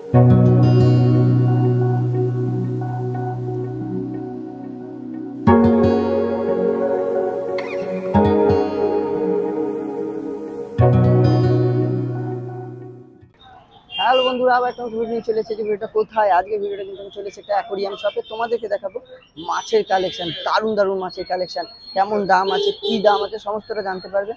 Hello বন্ধুরা, আবার একটা ভিডিও নিয়ে চলে এসেছি। ভিডিওটা কোথায়? আজকে ভিডিওটা কিন্তু আমি চলে এসেছি একটা অ্যাকোরিয়াম শপে। তোমাদেরকে দেখাবো মাছের কালেকশন, দারুণ দারুণ মাছের কালেকশন, কেমন দাম আছে, কি দাম আছে, সমস্তটা জানতে পারবে।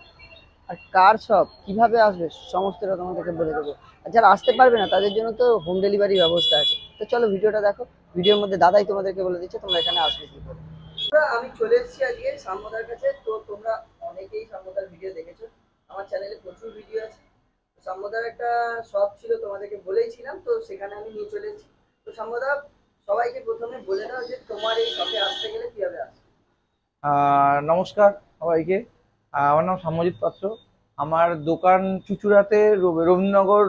আর কার শপ, কিভাবে আসবে, সমস্তটা তোমাদেরকে বলে দেবো। আর যারা আসতে পারবে না তাদের জন্য তো হোম ডেলিভারি ব্যবস্থা আছে। তো চলো ভিডিওটা দেখো। ভিডিওর মধ্যে দাদাই তোমাদেরকে বলে দিচ্ছে তোমরা এখানে আসবে কি করে। আমি চলে এসেছি আজকে সাম্যদার কাছে। তো তোমরা অনেকেই সাম্যদার ভিডিও দেখেছো, আমার চ্যানেলে প্রচুর ভিডিও আছে। সাম্যদার একটা শপ ছিল, তোমাদেরকে বলেইছিলাম, তো সেখানে আমি নিয়ে চলে এসেছি। তো সাম্যদা, সবাইকে প্রথমে বলে দাও যে তোমার এই শপে আসতে গেলে কিভাবে আসবে। নমস্কার সবাইকে। আমার নাম সাম্যজিৎ পাত্র। আমার দোকান চুঁচুড়াতে রবীন্দ্রনগর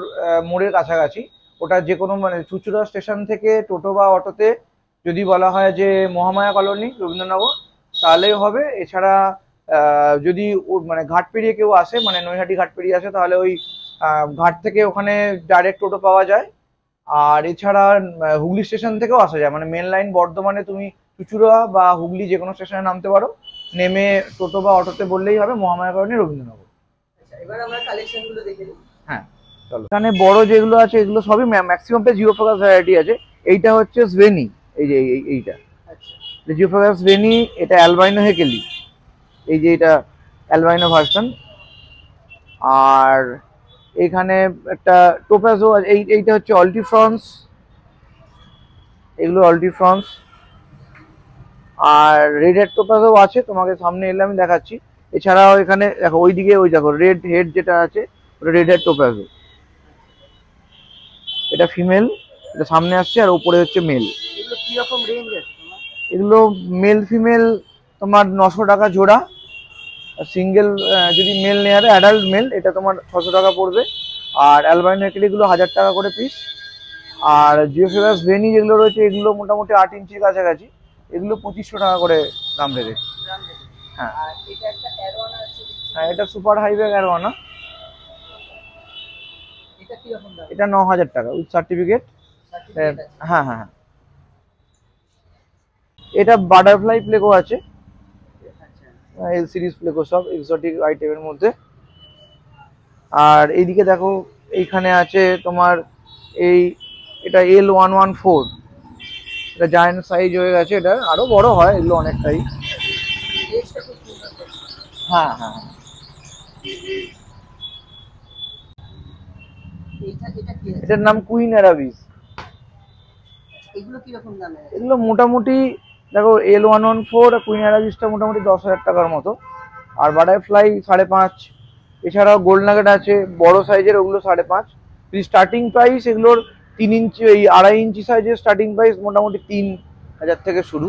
মোড়ের কাছাকাছি। ওটা যে কোনো মানে চুঁচুড়া স্টেশন থেকে টোটো বা অটোতে যদি বলা হয় যে মহামায়া কলোনি রবীন্দ্রনগর তাহলেই হবে। এছাড়া যদি মানে ঘাট পেরিয়ে কেউ আসে, মানে নৈহাটি ঘাট পেরিয়ে আসে, তাহলে ওই ঘাট থেকে ওখানে ডাইরেক্ট টোটো পাওয়া যায়। আর এছাড়া হুগলি স্টেশন থেকেও আসা যায়, মানে মেন লাইন বর্ধমানে তুমি চুঁচুড়া বা হুগলি যে কোনো স্টেশনে নামতে পারো, নেমে টোটো বা অটোতে বললেই হবে মহামায়া কলোনি রবীন্দ্রনগর। আচ্ছা, এবার আমরা কালেকশন গুলো দেখে নিই। হ্যাঁ, চলো। এখানে বড় যেগুলো আছে এগুলো সবই ম্যাক্সিমামটা জিও ফোকাস ভ্যারাইটি আছে। এইটা হচ্ছে স্ভেনি, এই যে এইটা আচ্ছা, জিও ফোকাস স্ভেনি। এটা অ্যালবাইনো হেকেলি, এই যে এটা অ্যালবাইনো ভার্সন। আর এখানে একটা টোপাজো, এইটা হচ্ছে অল্টিফ্রন্স, এগুলো অল্টিফ্রন্স। আর রেড হেড টোপাজও আছে, তোমাকে সামনে এলে আমি দেখাচ্ছি। এছাড়াও এখানে দেখো, ওইদিকে ওই দেখো রেড হেড যেটা আছে ওটা রেড হেড টোপাজো। এটা ফিমেল, এটা সামনে আসছে, আর উপরে হচ্ছে মেল। এগুলো কি রকম রেঞ্জ আছে তোমার? এগুলো মেল ফিমেল তোমার 900 টাকা জোড়া। সিঙ্গেল যদি মেল নেওয়া হয়, অ্যাডাল্ট মেল, এটা তোমার 600 টাকা পড়বে। আর অ্যালবাইনো এগুলো 1000 টাকা করে পিস। আর জিওফেরাস ভেনি যেগুলো রয়েছে এগুলো মোটামুটি 8 ইঞ্চির কাছাকাছি, এগুলো 2500 টাকা করে দাম রেখেছে। হ্যাঁ, আর এটা একটা অ্যারোয়ানা আছে দেখছি। হ্যাঁ, এটা সুপার হাইব্রিড অ্যারোয়ানা। এটা কি রকম দাম? এটা 9000 টাকা উইথ সার্টিফিকেট। সার্টিফিকেট আছে? হ্যাঁ হ্যাঁ হ্যাঁ। এটা বাটারফ্লাই প্লেকো আছে, আচ্ছা, এল সিরিজ প্লেকো, সব এক্সোটিক আইটেমের মধ্যে। আর এইদিকে দেখো, এইখানে আছে তোমার এই, এটা L114, এটা জায়ান্ট সাইজ হয়ে গেছে, এটা আরো বড় হয় এগুলো অনেকটাই। রেঞ্জটা খুব সুন্দর দেখতে। হ্যাঁ হ্যাঁ। এটা কি আছে? এটার নাম কুইন অ্যারাবিস। এগুলো কি রকম দামে আছে? এগুলো মোটামুটি দেখো, L114 আর কুইন অ্যারাবিসটা মোটামুটি 10,000 টাকার মতো। আর বাটারফ্লাই 5.5। এছাড়াও গোল্ড নাগেট আছে বড় সাইজের, ওগুলো 5.5। স্টার্টিং প্রাইস এগুলোর 3 ইঞ্চি, এই 2.5 ইঞ্চি সাইজের স্টার্টিং প্রাইস মোটামুটি 3000 থেকে শুরু।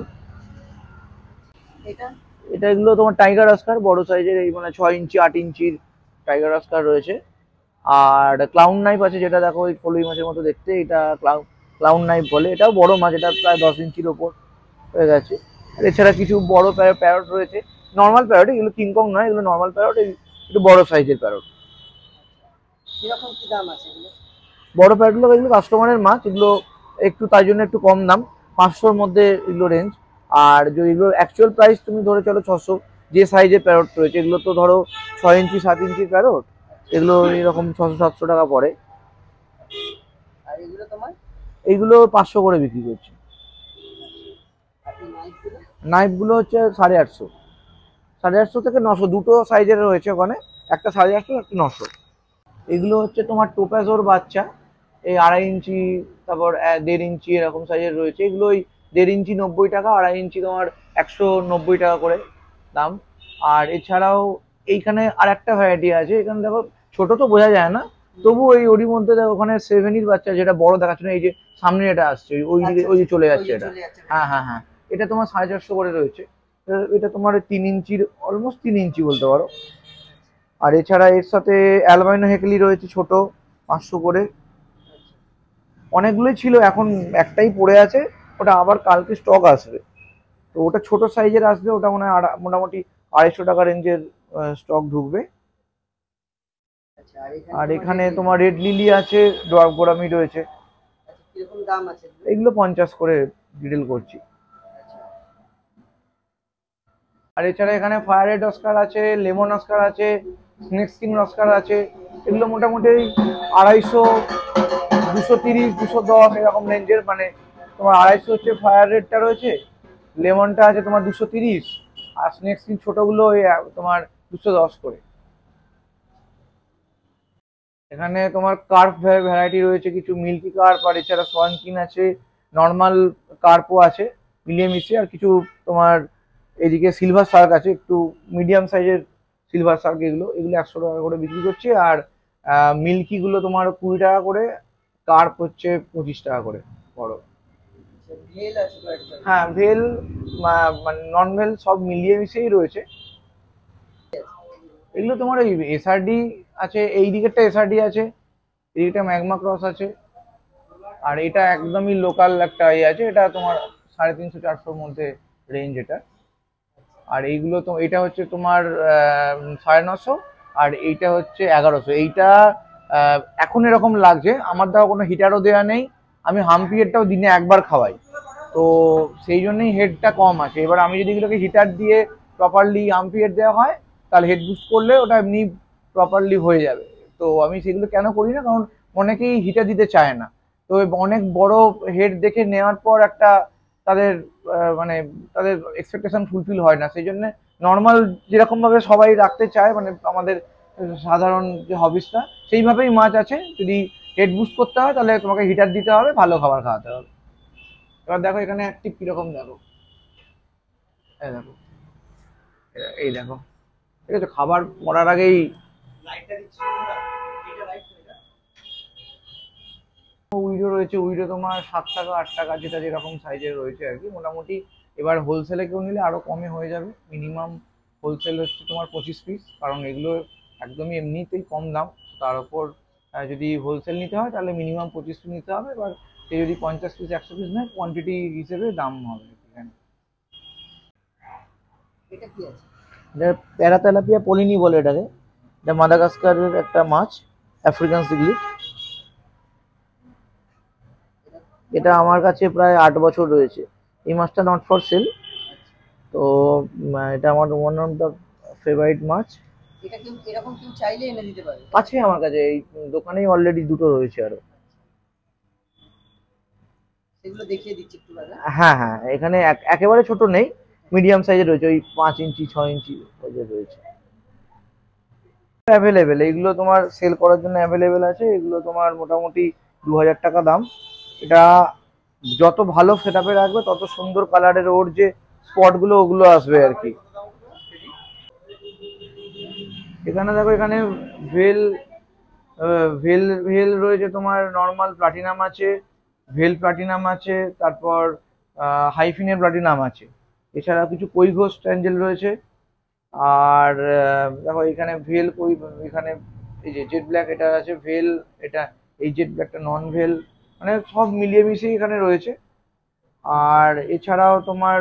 এটা এটা এগুলো তোমার টাইগার আস্কার বড় সাইজের, এই মানে 6 ইঞ্চি 8 ইঞ্চির টাইগার আস্কার রয়েছে। আর ক্লাউন নাইফ আছে, যেটা দেখো ওই ফলুই মাছের মতো দেখতে, এটা ক্লাউন নাইফ বলে। এটাও বড় মাছ, এটা প্রায় 10 ইঞ্চির ওপর হয়ে গেছে। আর এছাড়া কিছু বড় প্যারট রয়েছে, নর্মাল প্যারট, এগুলো কিংকং নয়, এগুলো নর্মাল প্যারট, একটু বড় সাইজের প্যারট। কিরকম কি দাম আছে এগুলো? বড় প্যারটগুলো এগুলো কাস্টমারের মাছ, এগুলো একটু তাই জন্য একটু কম দাম, 500-র মধ্যে এগুলো রেঞ্জ। আর যদি এগুলো অ্যাকচুয়াল প্রাইস তুমি ধরে চলো 600, যে সাইজের প্যারট রয়েছে এগুলো তো ধরো 6 ইঞ্চি 7 ইঞ্চির প্যারট, এগুলো এরকম 600-700 টাকা পড়ে। আর এগুলো তোমার? এইগুলো 500 করে বিক্রি করছে। আর এই নাইফগুলো? নাইফগুলো হচ্ছে 850, 850 থেকে 900, দুটো সাইজের রয়েছে ওখানে, একটা 850, একটা 900। এগুলো হচ্ছে তোমার টোপ্যাজোর বাচ্চা, এই 2.5 ইঞ্চি, তারপর 1.5 ইঞ্চি এরকম সাইজের রয়েছে। এগুলো ওই 1.5 ইঞ্চি 90 টাকা, 2.5 ইঞ্চি তোমার 190 টাকা করে দাম। আর এছাড়াও এইখানে আর একটা ভ্যারাইটি আছে, এখানে দেখো ছোট তো বোঝা যায় না, তবু ওরই মধ্যে দেখো ওখানে 7-এর বাচ্চা, যেটা বড় দেখাচ্ছে না, এই যে সামনে এটা আসছে ওই দিকে, ওই যে চলে যাচ্ছে এটা। হ্যাঁ হ্যাঁ হ্যাঁ, এটা তোমার 450 করে রয়েছে। এটা তোমার 3 ইঞ্চির, অলমোস্ট 3 ইঞ্চি বলতে পারো। আর এছাড়া এর সাথে অ্যালবাইনো হেকলি রয়েছে ছোট, 500 করে। অনেকগুলোই ছিল, এখন একটাই পড়ে আছে, ওটা আবার কালকে স্টক আসবে। তো ওটা ছোট সাইজের আসবে, ওটা মনে হয় মোটামুটি 250 টাকা রেঞ্জের স্টক ঢুকবে। আচ্ছা, আর এখানে তোমার রেড লিলি আছে, ডোয়ার্ফ গোরামি রয়েছে। কিরকম দাম আছে? এগুলো 50 করে ডিটেল করছি। আর এছাড়া এখানে ফায়ার রেড অস্কার আছে, লেমন অস্কার আছে, স্নেক স্কিন অস্কার আছে। এগুলো মোটামুটি 250, 230, 210 এরকম রেঞ্জের। মানে তোমার 250 হচ্ছে ফায়ার রেডটা রয়েছে, লেমনটা আছে তোমার 230, আর স্নেক স্কিন ছোটগুলো ওই তোমার 210 করে। এখানে তোমার কার্প ভ্যারাইটি রয়েছে, কিছু মিল্কি কার্প, আর এছাড়া সোয়ানকিন আছে, নর্মাল কার্পও আছে মিলিয়ে মিশিয়ে, আর কিছু তোমার এদিকে সিলভার শার্ক আছে, একটু মিডিয়াম সাইজের সিলভার শার্ক। এগুলো এগুলো 100 টাকা করে বিক্রি করছি। আর মিল্কি গুলো তোমার 20 টাকা করে, কার্প হচ্ছে 25 টাকা করে বড়। ভেল আছে কয়েকটা। হ্যাঁ, ভেল মানে নন ভেল সব মিলিয়ে মিশিয়েই রয়েছে। এগুলো তোমার ওই এসআরডি আছে, এই দিকেরটা এসআরডি আছে, এই দিকটা ম্যাগমা ক্রস আছে, আর এটা একদমই লোকাল একটা ইয়ে আছে, এটা তোমার 350-400-র মধ্যে রেঞ্জ এটা। আর এইগুলো তো এটা হচ্ছে তোমার 950, আর এইটা হচ্ছে 1100। এইটা এখন এরকম লাগছে, আমার দেওয়া কোনো হিটারও দেওয়া নেই, আমি হাম্পিয়ারটাও দিনে একবার খাওয়াই, তো সেই জন্যই হেডটা কম আছে। এবার আমি যদি এগুলোকে হিটার দিয়ে প্রপারলি হাম্পিয়ার দেওয়া হয়, তাহলে হেড বুস্ট করলে ওটা এমনি প্রপারলি হয়ে যাবে। তো আমি সেগুলো কেন করি না, কারণ অনেকেই হিটার দিতে চায় না। তো অনেক বড় হেড দেখে নেওয়ার পর একটা তাদের মানে তাদের এক্সপেকটেশন ফুলফিল হয় না, সেই জন্য নর্মাল যেরকম ভাবে সবাই রাখতে চায়, মানে আমাদের সাধারণ যে হবিসটা, সেইভাবেই মাছ আছে। যদি হেড বুস্ট করতে হয় তাহলে তোমাকে হিটার দিতে হবে, ভালো খাবার খাওয়াতে হবে। এবার দেখো এখানে অ্যাক্টিভ কিরকম, দেখো এই দেখো, এই দেখো, ঠিক আছে, খাবার পড়ার আগেই উইডো রয়েছে। উইডো তোমার 7 টাকা 8 টাকা, যেটা যেরকম সাইজের রয়েছে আর কি, মোটামুটি। এবার হোলসেলে কেউ নিলে আরো কমে হয়ে যাবে। মিনিমাম হোলসেল হচ্ছে তোমার 25 পিস, কারণ এগুলো একদমই এমনিতেই কম দাম। তার উপর যদি হোলসেল নিতে হয় তাহলে মিনিমাম 25 পিস নিতে হবে। এবার সে যদি 50 পিস 100 পিস নেয়, কোয়ান্টিটি হিসেবে দাম হবে এখানে। এটা কি আছে? এটা প্যারা তেলাপিয়া পলিনি বলে এটাকে। এটা মাদাগাস্কারের একটা মাছ, আফ্রিকান সিগলিড। এটা আমার কাছে প্রায় 8 বছর রয়েছে। এই মাছটা নট ফর সেল, তো এটা আমার ওয়ান অফ দ্য ফেভারিট মাছ। এটা কেউ এরকম কেউ চাইলে এনে দিতে পারে? আছে আমার কাছে, এই দোকানেই অলরেডি দুটো রয়েছে আরো। সেগুলো দেখিয়ে দিচ্ছি একটু দাদা। হ্যাঁ হ্যাঁ, এখানে একেবারে ছোট নেই, মিডিয়াম সাইজের রয়েছে, ওই 5 ইঞ্চি 6 ইঞ্চি সাইজের রয়েছে। অ্যাভেলেবেল, এইগুলো তোমার সেল করার জন্য অ্যাভেলেবেল আছে। এগুলো তোমার মোটামুটি 2000 টাকা দাম। এটা যত ভালো সেট আপে রাখবে, তত সুন্দর কালারের ওর যে স্পট গুলো ওগুলো আসবে আর কি। এখানে দেখো, এখানে ভেল ভেল ভেল রয়েছে তোমার, নর্মাল প্লাটিনাম আছে, ভেল প্লাটিনাম আছে, তারপর হাইফিনের প্লাটিনাম আছে। এছাড়া কিছু কই ঘোষ অ্যাঞ্জেল রয়েছে। আর দেখো এখানে ভেল কই, এখানে এই যে জেড ব্ল্যাক এটা আছে ভেল, এটা এই জেড ব্ল্যাকটা নন ভেল, মানে সব মিলিয়ে মিশিয়ে এখানে রয়েছে। আর এছাড়াও তোমার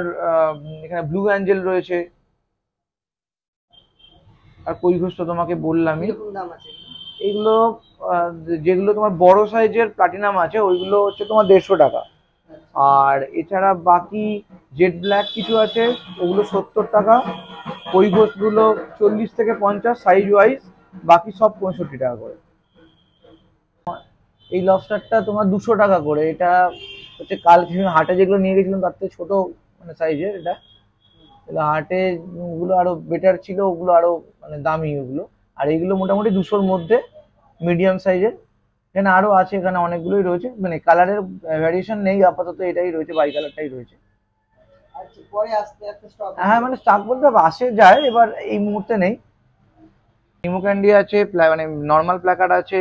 এখানে ব্লু অ্যাঞ্জেল রয়েছে। আর কই ঘোষ তো তোমাকে বললামই। কিরকম দাম আছে? এইগুলো আহ, যেগুলো তোমার বড় সাইজের প্লাটিনাম আছে ওইগুলো হচ্ছে তোমার 150 টাকা। আর এছাড়া বাকি জেড ব্ল্যাক কিছু আছে, ওগুলো 70 টাকা। কই ঘোষগুলো 40 থেকে 50 সাইজ ওয়াইজ, বাকি সব 65 টাকা করে। এই লবস্টারটা তোমার 200 টাকা করে। এটা হচ্ছে কালকে আমি হাটে যেগুলো নিয়ে গেছিলাম তার থেকে ছোট মানে সাইজের এটা। এগুলো হাটে ওগুলো আরো বেটার ছিল, ওগুলো আরো মানে দামি ওগুলো। আর এইগুলো মোটামুটি 200-র মধ্যে, মিডিয়াম সাইজের। এখানে আরো আছে, এখানে অনেকগুলোই রয়েছে, মানে কালারের ভ্যারিয়েশন নেই আপাতত, এটাই রয়েছে, বাই কালারটাই রয়েছে। আচ্ছা, পরে আস্তে আস্তে স্টক। হ্যাঁ, মানে স্টাক বলতে আসে যায়, এবার এই মুহূর্তে নেই। নিমো ক্যান্ডি আছে, মানে নর্মাল প্ল্যাকার্ড আছে,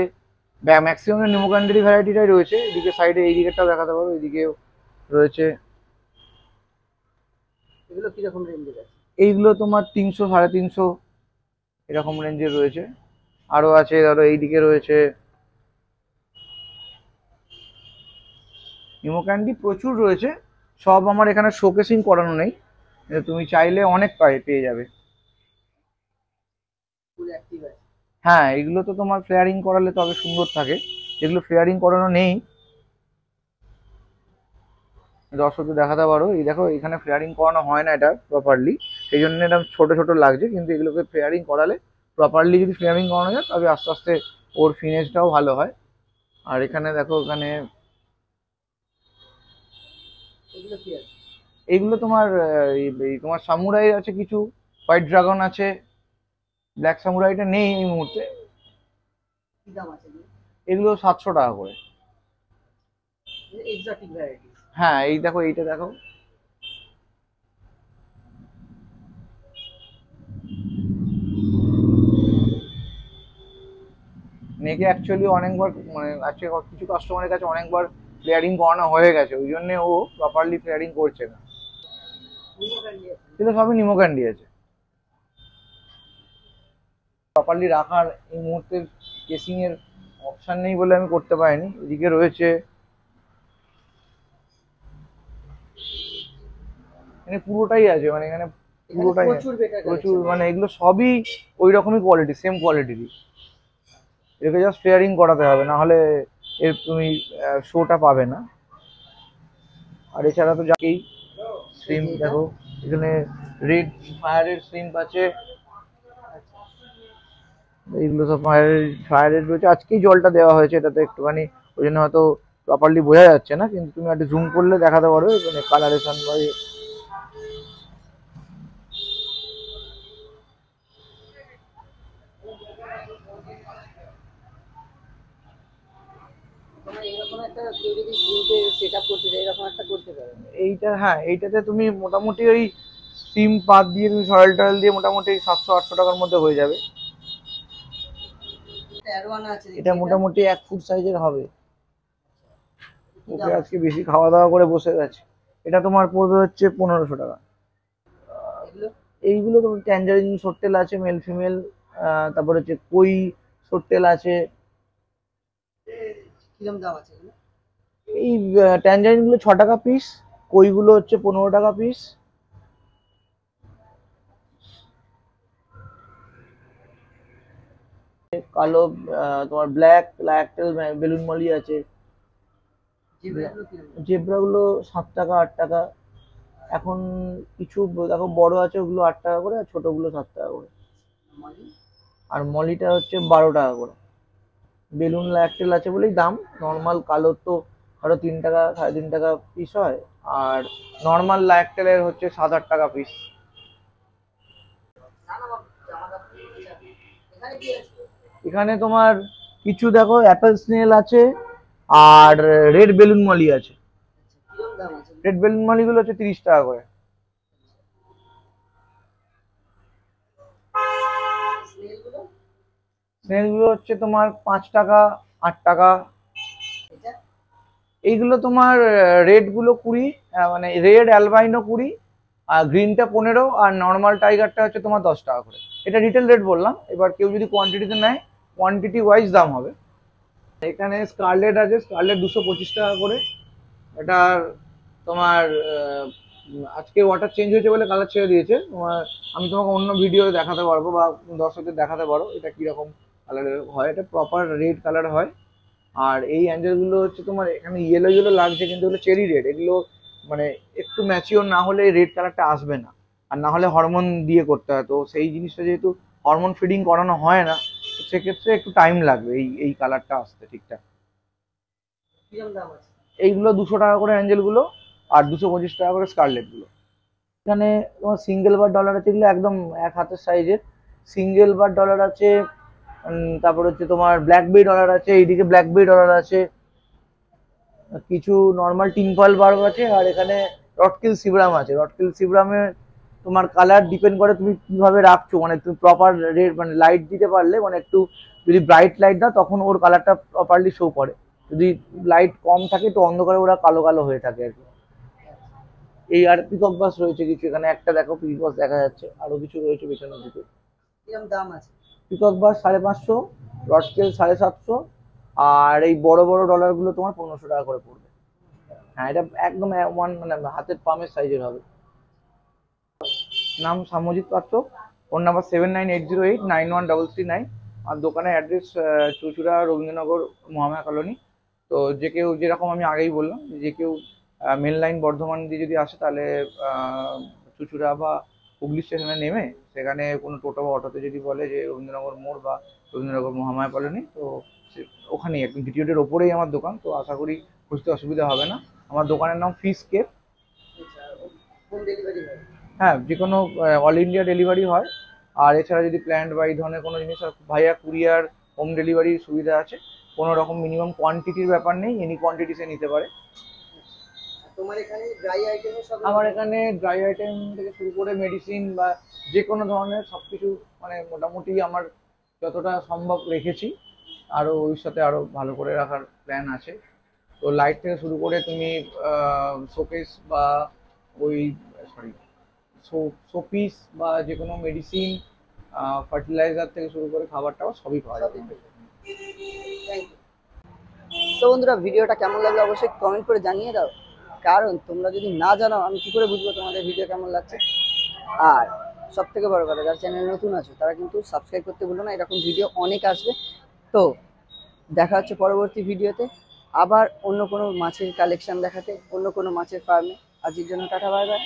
ম্যাক্সিমাম নিমো ক্যান্ডির ভ্যারাইটিটাই রয়েছে। এদিকে সাইডে এই দিকেরটাও দেখাতে পারো, এইদিকেও রয়েছে। এগুলো কিরকম রেঞ্জের আছে? এইগুলো তোমার 300 350 এরকম রেঞ্জের রয়েছে। আরো আছে, ধরো এইদিকে রয়েছে নিমো ক্যান্ডি, প্রচুর রয়েছে। সব আমার এখানে শোকেসিং করানো নেই, তুমি চাইলে অনেক পেয়ে যাবে। ফুল অ্যাক্টিভ আছে? হ্যাঁ, এগুলো তো তোমার ফ্লেয়ারিং করালে তবে সুন্দর থাকে, যেগুলো ফ্লেয়ারিং করানো নেই দর্শকদের দেখাতে পারো। এই দেখো এখানে ফ্লেয়ারিং করানো হয় না এটা প্রপারলি, সেই জন্য এটা ছোট ছোট লাগছে, কিন্তু এগুলোকে ফ্লেয়ারিং করালে প্রপারলি যদি ফ্লেয়ারিং করানো যায় তবে আস্তে আস্তে ওর ফিনিশটাও ভালো হয়। আর এখানে দেখো এখানে এগুলো কি আছে? এইগুলো তোমার তোমার সামুরাই আছে কিছু, হোয়াইট ড্রাগন আছে, ব্ল্যাক সামুরাইটা নেই এই মুহূর্তে। কি দাম আছে এগুলো? এগুলো 700 টাকা করে। Exotic variety. হ্যাঁ এই দেখো এইটা দেখো, নেকে অ্যাকচুয়ালি অনেকবার মানে আজকে কিছু কাস্টমারের কাছে অনেকবার ফ্লেয়ারিং করানো হয়ে গেছে, ওই জন্য ও প্রপারলি ফ্লেয়ারিং করছে না। এগুলো সবই নিমো ক্যান্ডি আছে। প্রপারলি রাখার এই মুহূর্তে কেসিং এর অপশন নেই বলে আমি করতে পারিনি। এদিকে রয়েছে মানে পুরোটাই আছে, মানে এখানে পুরোটাই প্রচুর বেটার প্রচুর, মানে এগুলো সবই ওই রকমই কোয়ালিটি, সেম কোয়ালিটিরই। এটাকে জাস্ট ফ্লেয়ারিং করাতে হবে, না হলে এর তুমি শোটা পাবে না। আর এছাড়া তো যাকেই শ্রিম্প দেখো, এখানে রেড ফায়ারের শ্রিম্প আছে, এইগুলো সব ফায়ারের রয়েছে। আজকেই জলটা দেওয়া হয়েছে এটাতে একটুখানি, ওই জন্য হয়তো প্রপারলি বোঝা যাচ্ছে না, কিন্তু তুমি একটা জুম করলে দেখাতে পারো মানে কালারেশন বা এরকম একটা কেউ যদি কিনতে সেট আপ করতে চায় এরকম একটা করতে পারে। এইটা। হ্যাঁ এইটাতে তুমি মোটামুটি ওই সিম পাত দিয়ে তুমি সয়েল টয়েল দিয়ে মোটামুটি 700-800 টাকার মধ্যে হয়ে যাবে। অ্যারোয়ানা আছে এটা মোটামুটি 1 ফুট সাইজের হবে। ওকে আজকে বেশি খাওয়া দাওয়া করে বসে গেছে। এটা তোমার পড়বে হচ্ছে 1500 টাকা। এগুলো এইগুলো তোমার ট্যাঞ্জারিন সোট্টেল আছে মেল ফিমেল, তারপর হচ্ছে কই সোট্টেল আছে। কিরম দাম আছে এগুলো? এই ট্যাঞ্জারিন গুলো 6 টাকা পিস, কইগুলো হচ্ছে 15 টাকা পিস। কালো তোমার ব্ল্যাক লাইকটেল বেলুন মলি আছে। জিব্রাগুলো কিরম? জেব্রা গুলো 7 টাকা 8 টাকা। এখন কিছু দেখো বড় আছে, ওগুলো 8 টাকা করে, আর ছোটগুলো 7 টাকা করে। মালি? আর মলিটা হচ্ছে 12 টাকা করে। বেলুন লাইকটেল আছে বলেই দাম, নর্মাল কালো তো আরো 3 টাকা 3.5 টাকা পিস হয়, আর নর্মাল লাইকটেলের হচ্ছে 7-8 টাকা পিস। না না বাবু, জামা কাপড় এখানে কি আছে? এখানে তোমার কিছু দেখো অ্যাপেল স্নেল আছে, আর রেড বেলুন মলি আছে। কিরম দাম আছে? রেড বেলুন মলি গুলো হচ্ছে 30 টাকা করে। স্নেলগুলো? স্নেল গুলো হচ্ছে তোমার 5 টাকা 8 টাকা। এটা এইগুলো তোমার রেড গুলো 20, মানে রেড অ্যালবাইনো 20, আর গ্রিনটা 15, আর নর্মাল টাইগারটা হচ্ছে তোমার 10 টাকা করে। এটা রিটেল রেট বললাম, এবার কেউ যদি কোয়ান্টিটিতে নেয় কোয়ান্টিটি ওয়াইজ দাম হবে। এখানে স্কারলেট আছে, স্কারলেট 225 টাকা করে। এটা তোমার আজকে ওয়াটার চেঞ্জ হয়েছে বলে কালার ছেড়ে দিয়েছে তোমার। আমি তোমাকে অন্য ভিডিও দেখাতে পারবো বা দর্শকদের দেখাতে পারো এটা কিরকম কালারের হয়। এটা প্রপার রেড কালার হয়। আর এই অ্যাঞ্জেলগুলো হচ্ছে তোমার এখানে ইয়েলো ইয়েলো লাগছে, কিন্তু এগুলো চেরি রেড। এগুলো মানে একটু ম্যাচিওর না হলে রেড কালারটা আসবে না, আর না হলে হরমোন দিয়ে করতে হয়। তো সেই জিনিসটা যেহেতু হরমোন ফিডিং করানো হয় না, তো সেক্ষেত্রে একটু টাইম লাগবে এই কালারটা আসতে ঠিকঠাক। কিরম দাম আছে? এইগুলো 200 টাকা করে অ্যাঞ্জেলগুলো, আর 225 টাকা করে স্কারলেটগুলো। এখানে তোমার সিঙ্গেল বার ডলার আছে, এগুলো একদম 1 হাতের সাইজের সিঙ্গেল বার ডলার আছে। তারপর হচ্ছে তোমার ব্ল্যাকবেরি ডলার আছে, এইদিকে ব্ল্যাকবেরি ডলার আছে, কিছু নর্মাল টিম্পল বার্ব আছে, আর এখানে রটকিল সিব্রাম আছে। রটকিল সিব্রামে তোমার কালার ডিপেন্ড করে তুমি কিভাবে রাখছো, মানে তুমি প্রপার রেড মানে লাইট দিতে পারলে, মানে একটু যদি ব্রাইট লাইট দাও তখন ওর কালারটা প্রপারলি শো করে, যদি লাইট কম থাকে তো অন্ধকারে ওরা কালো কালো হয়ে থাকে আর কি। এই আর পিকক বাস রয়েছে কিছু, এখানে একটা দেখো পিকক বাস দেখা যাচ্ছে, আরো কিছু রয়েছে পেছনের দিকে। কিরম দাম আছে? পিকক বাস 550, রটকেল 750, আর এই বড় বড় ডলার গুলো তোমার 1500 টাকা করে পড়বে। হ্যাঁ এটা একদম ওয়ান মানে হাতের পামের সাইজের হবে। নাম সামজিৎ পাত্র, ফোন নাম্বার 7980891339। আর দোকানের অ্যাড্রেস চুচুড়া রবীন্দ্রনগর মহামায়া কলোনি। তো যে কেউ যেরকম আমি আগেই বললাম, যে কেউ মেন লাইন বর্ধমান দিয়ে যদি আসে তাহলে চুচুড়া বা হুগলি স্টেশনে নেমে সেখানে কোনো টোটো বা অটোতে যদি বলে যে রবীন্দ্রনগর মোড় বা রবীন্দ্রনগর মহামায়া কলোনি, তো ওখানেই একদম জিটি রোডের ওপরেই আমার দোকান, তো আশা করি বুঝতে অসুবিধা হবে না। আমার দোকানের নাম ফিশ কেপ। হোম ডেলিভারি হয়? হ্যাঁ, যে কোনো অল ইন্ডিয়া ডেলিভারি হয়। আর এছাড়া যদি প্ল্যান্ট বা এই ধরনের কোনো জিনিস হয় ভাইয়া কুরিয়ার হোম ডেলিভারির সুবিধা আছে। কোনো রকম মিনিমাম কোয়ান্টিটির ব্যাপার নেই, এনি কোয়ান্টিটিসে নিতে পারে। তোমার এখানে ড্রাই আইটেমও সব? আমার এখানে ড্রাই আইটেম থেকে শুরু করে মেডিসিন বা যে কোনো ধরনের সব কিছু মানে মোটামুটি আমার যতটা সম্ভব রেখেছি, আরও ভবিষ্যতে আরও ভালো করে রাখার প্ল্যান আছে। তো লাইট থেকে শুরু করে তুমি শোকেস বা ওই সরি শোপিস বা যে কোনো মেডিসিন, ফার্টিলাইজার থেকে শুরু করে খাবার টাবার সবই পাওয়া যাবে। Thank you. তো বন্ধুরা, ভিডিওটা কেমন লাগলো অবশ্যই কমেন্ট করে জানিয়ে দাও, কারণ তোমরা যদি না জানাও আমি কি করে বুঝবো তোমাদের ভিডিও কেমন লাগছে। আর সব থেকে বড় কথা, যারা চ্যানেল নতুন আছে তারা কিন্তু সাবস্ক্রাইব করতে ভুলো না, এরকম ভিডিও অনেক আসবে। তো দেখা হচ্ছে পরবর্তী ভিডিওতে আবার অন্য কোনো মাছের কালেকশন দেখাতে, অন্য কোনো মাছের ফার্মে। আজকের জন্য টাটা, বাই বাই।